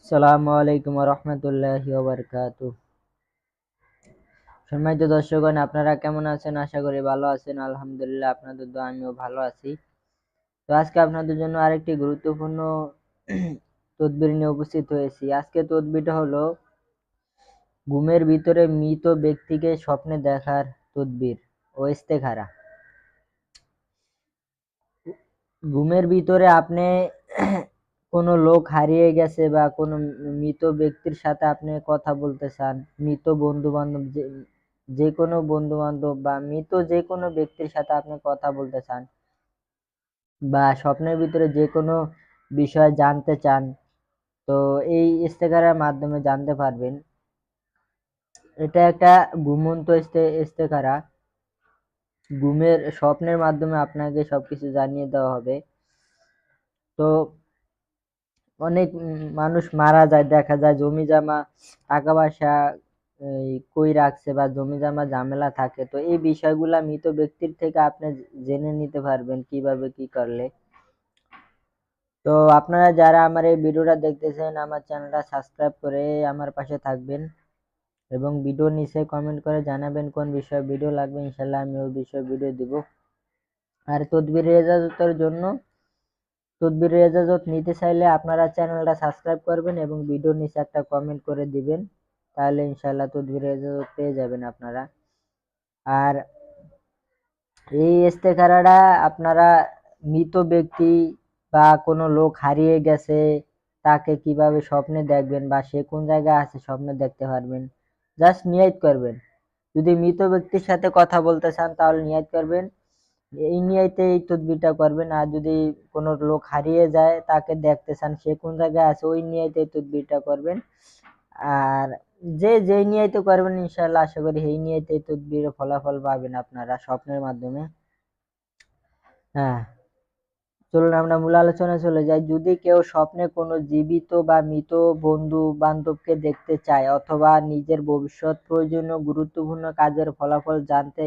আসসালামু আলাইকুম রহমতুল্লাহি ওয়া সম্মানিত দর্শকগণ, আপনারা কেমন আছেন? আশা করি ভালো আছেন। আলহামদুলিল্লাহ, আপনাদের দোয়া আমিও ভালো আছি। তো আজকে আপনাদের জন্য আরেকটি গুরুত্বপূর্ণ তদবির নিয়ে উপস্থিত হয়েছি। আজকে তদবিরটা হলো ঘুমের ভিতরে মৃত ব্যক্তিকে স্বপ্নে দেখার তদবির ও ইস্তেখারা। ঘুমের ভিতরে আপনি কোনো লোক হারিয়ে গেছে বা কোনো মৃত ব্যক্তির সাথে আপনি কথা বলতে চান, মৃত বন্ধু বান্ধব যে কোনো বন্ধু বান্ধব বা মৃত যে কোনো ব্যক্তির সাথে আপনি কথা বলতে চান বা স্বপ্নের ভিতরে যে কোনো বিষয় জানতে চান, তো এই ইস্তেখারার মাধ্যমে জানতে পারবেন। এটা একটা ঘুমন্ত ইস্তেখারা। ঘুমের স্বপ্নের মাধ্যমে আপনাকে সবকিছু জানিয়ে দেওয়া হবে। তো অনেক মানুষ মারা যায়, দেখা যায় জমি জমা টাকা পয়সা কই রাখছে বা জমি জমা ঝামেলা থাকে। তো এই বিষয়গুলা মৃত ব্যক্তির থেকে আপনি জেনে নিতে পারবেন কিভাবে কি করলে। তো আপনারা যারা আমার এই ভিডিওটা দেখতেছেন, আমার চ্যানেলটা সাবস্ক্রাইব করে আমার পাশে থাকবেন এবং ভিডিও নিচে কমেন্ট করে জানাবেন কোন বিষয়ে ভিডিও লাগবে। ইনশাল্লাহ আমি ওই বিষয়ে ভিডিও দিব। আর তদবিরের ইজাজত নিতে চাইলে আপনারা চ্যানেলটা সাবস্ক্রাইব করবেন এবং ভিডিওর নিচে একটা কমেন্ট করে দিবেন, তাহলে ইনশাল্লাহ তদবিরের ইজাজত পেয়ে যাবেন আপনারা। আর এই ইস্তেখারাটা আপনারা মৃত ব্যক্তি বা কোনো লোক হারিয়ে গেছে তাকে কিভাবে স্বপ্নে দেখবেন বা সে কোন জায়গায় আছে স্বপ্নে দেখতে পারবেন। জাস্ট নিয়ত করবেন। যদি মৃত ব্যক্তির সাথে কথা বলতে চান তাহলে নিয়ত করবেন, এই নিয়তে এই তদবিরটা করবেন। আর যদি কোনো লোক হারিয়ে যায় তাকে দেখতে চান সে কোন জায়গায় আছে, ওই নিয়তে এই তদবিরটা করবেন। আর যেই নিয়তে করবেন ইনশাআল্লাহ আশা করি এই নিয়তে এই তদবিরের ফলাফল পাবেন আপনারা স্বপ্নের মাধ্যমে। হ্যাঁ, চলুন আমরা মূল আলোচনায় চলে যাই। যদি কেউ স্বপ্নে কোনো জীবিত বা মৃত বন্ধু বান্ধবকে দেখতে চায় অথবা নিজের ভবিষ্যৎ প্রয়োজনীয় গুরুত্বপূর্ণ কাজের ফলাফল জানতে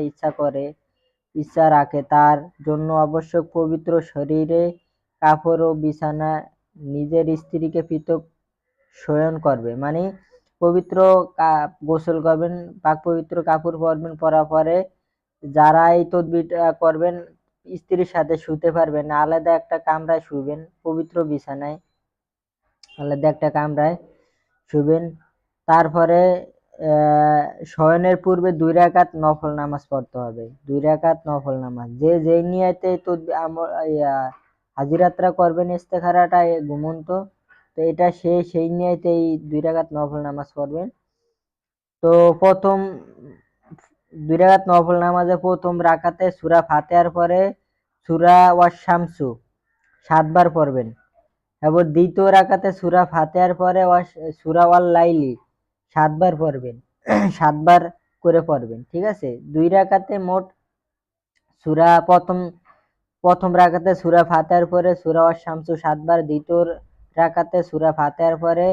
ইচ্ছা রাখে, তার জন্য আবশ্যক পবিত্র শরীরে কাপড় ও বিছানা নিজের স্ত্রীকে পৃথক শয়ন করবে। মানে পবিত্র গোসল করবেন, পাক পবিত্র কাপড় পরবেন, পরার পরে যারা এই তদবিরটা করবেন স্ত্রীর সাথে শুতে পারবেন না, আলাদা একটা কামরায় শুবেন, পবিত্র বিছানায় আলাদা একটা কামরায় শুবেন। তারপরে শয়নের পূর্বে 2 রাকাত নফল নামাজ পড়তে হবে। 2 রাকাত নফল নামাজ যে নিয়তে হাজিরাতরা করবেন ইস্তেখারাটা ঘুমন্ত, তো এটা সেই নিয়তে এই 2 রাকাত নফল নামাজ পড়বেন। তো প্রথম 2 রাকাত নফল নামাজে প্রথম রাকাতে সূরা ফাতিহার পরে সূরা ওয়াশ-শামসু 7 বার পড়বেন এবং দ্বিতীয় রাকাতে সূরা ফাতিহার পরে সূরা ওয়াল লাইলি 7 বার পড়বেন। 7 বার করে পড়বেন, ঠিক আছে? 2 রাকাতে মোট সূরা প্রথম রাকাতে সূরা ফাতিহার পরে সূরা ওয়াশ-শামসু 7 বার, দ্বিতীয় রাকাতে সূরা ফাতিহার পরে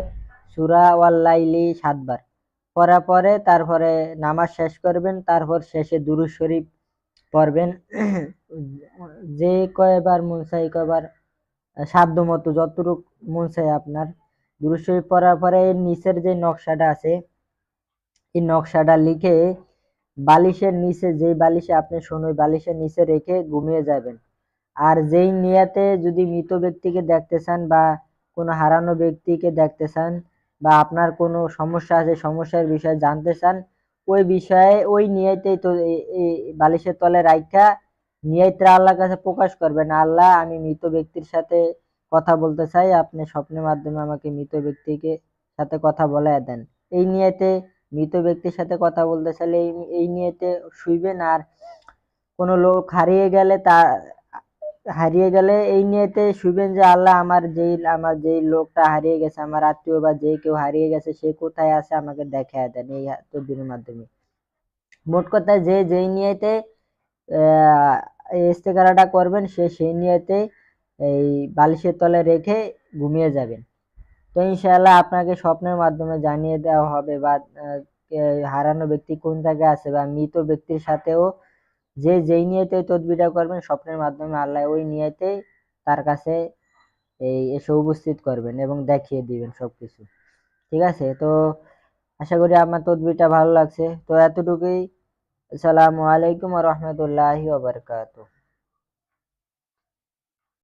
সূরা ওয়াল লাইলি 7 বার পড়ার পরে তারপরে নামাজ শেষ করবেন। তারপর শেষে দুরূদ শরীফ পড়বেন। যে কয়বার মন চায় কয়বার, সাধ্য মতো যতটুক মন চায় আপনার। দুরূদ শরীফ পড়ার পরে এর নিচের যে নকশাটা আছে এই নকশাটা লিখে বালিশের নিচে, যেই বালিশে আপনি শোন ওই বালিশের নিচে রেখে ঘুমিয়ে যাবেন। আর যেই নিয়াতে যদি মৃত ব্যক্তিকে দেখতে চান বা কোনো হারানো ব্যক্তিকে দেখতে চান বা আপনার কোনো সমস্যা আছে সমস্যার বিষয়ে জানতে চান, ওই বিষয়ে ওই নিয়তেই তো এই বালিশের তলে রাইখা নিয়তটা আল্লাহর কাছে প্রকাশ করবেন, আল্লাহ আমি মৃত ব্যক্তির সাথে কথা বলতে চাই, আপনি স্বপ্নের মাধ্যমে আমাকে মৃত ব্যক্তিকে সাথে কথা বলায় দেন। এই নিয়তে মৃত ব্যক্তির সাথে কথা বলতে চাইলে এই নিয়তে শুইবেন। আর কোনো লোক হারিয়ে গেলে এই নিয়তে শুবেন যে আল্লাহ আমার যেই লোকটা হারিয়ে গেছে, আমার আত্মীয় বা যে কেউ হারিয়ে গেছে সে কোথায় আছে আমাকে দেখায় দেন, এই তদবিরের মাধ্যমে। মোট কথা যেই নিয়তে এই ইস্তেখারাটা করবেন সে সেই নিয়তে এই বালিশের তলে রেখে ঘুমিয়ে যাবেন। তো ইনশাআল্লাহ আপনাকে স্বপ্নের মাধ্যমে জানিয়ে দেওয়া হবে বা হারানো ব্যক্তি কোন জায়গায় আছে বা মৃত ব্যক্তির সাথেও যেই নিয়তে তদবিরটা করবেন স্বপ্নের মাধ্যমে আল্লাহ ওই নিয়তে তার কাছে এসে উপস্থিত করবেন এবং দেখিয়ে দিবেন সবকিছু। ঠিক আছে? তো আশা করি আমার তদবিরটা ভালো লাগছে। তো এতটুকুই। আসসালামু আলাইকুম ওয়া রাহমাতুল্লাহি ওয়া বারাকাতুহু।